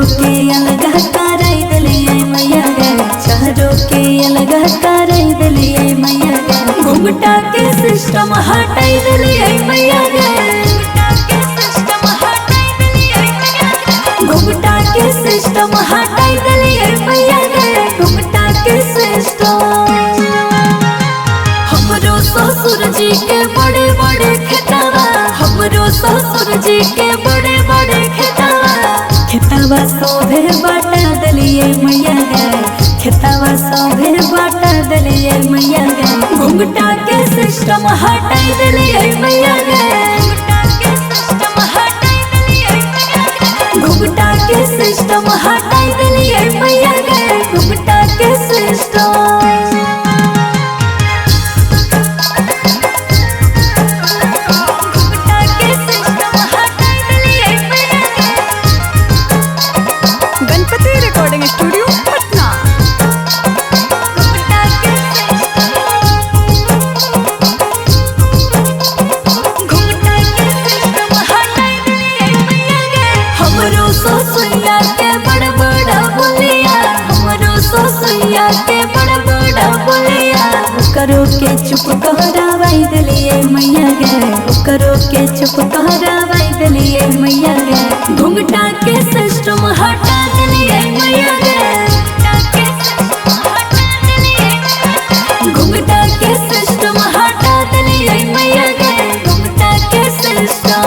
के अलग कराई दिलिए मैया गे, चारों के अलग कराई दिलिए मैया गे। घुंघटा के सिस्टम हटाई दिलिए मैया गे, घुंघटा के सिस्टम हटाई दिलिए मैया गे, घुंघटा के सिस्टम। हमरो ससुर जी के बड़े बड़े खेतवा, हमरो ससुर जी के बड़े बड़े खेतवा, खेतवा सोभे बाटा दिलिए मैया गे, खेतवा सोभे बाटा दिलिए मैया गे। घुंघटा के सिस्टम हटाई दिलिए मैया गे, घुंघटा के सिस्टम हटाई दिलिए मैया गे, घुंघटा के system. Ganpati recording studio Patna. हमरो ससुरिया के बड़ बड़ा बोलिया, हमरो ससुरिया के बड़ बड़ा बोलिया, करो के चुप कहरावाई दिलिए मैया गे, करो के चुप कहरावाई दिलिए मैया गे। घुंघटा के सिस्टम हटा दिलिए मैया गे, घुंघटा के सिस्टम हटा दिलिए मैया गे, घुंघटा के सिस्टम।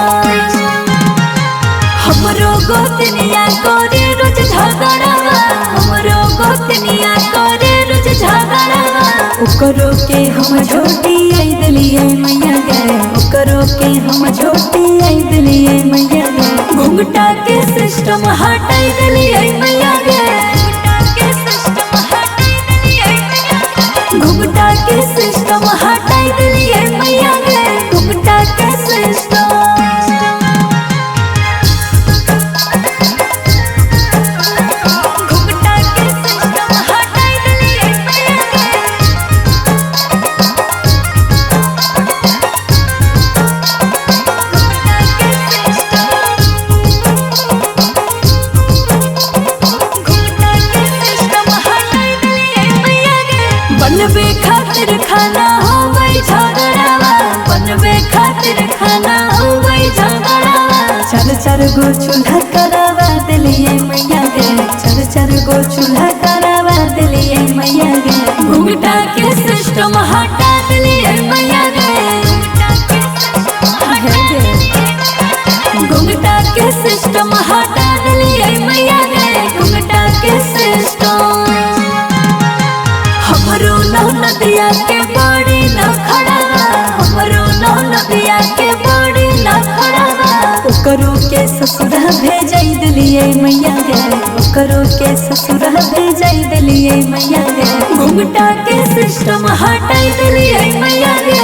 हमरो गोतनिया करे रोज झगड़ावा, हमरो गोतनिया करे रोज झगड़ावा, ओकरो के हम झोटी आई दिलिए मैया गे, ओकरो के हम झोटी आई दिलिए मैया गे। घुंघटा के सिस्टम हटाई दिलिए मैया गे, घुंघटा के सिस्टम हटाई दिलिए मैया गे, घुंघटा के सिस्टम। बनबे खातिर खाना होवे झगड़ावा, बनबे खातिर खाना होवे झगड़ावा, चार चार गो चूल्हा करावा दिलिए मैया गे, चार चार गो चूल्हा करावा दिलिए मैया गे। घुंघटा के सिस्टम हटा दिलिए मैया गे, घुंघटा के सिस्टम हटा दिलिए मैया गे, घुंघटा के सिस्टम। हमरो नदिया के बड़ी न खड़ावा, हमरो नदिया के बड़ी न खड़ावा, ओकरो के ससुरा भेजाई दिलिए मैया गे, ओकरो के ससुरा भेजाई दिलिए मैया गे। घुंघटा के सिस्टम हटाई दिलिए मैया गे,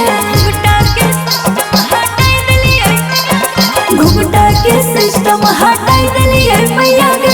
घुंघटा के सिस्टम हटाई दिलिए मैया गे,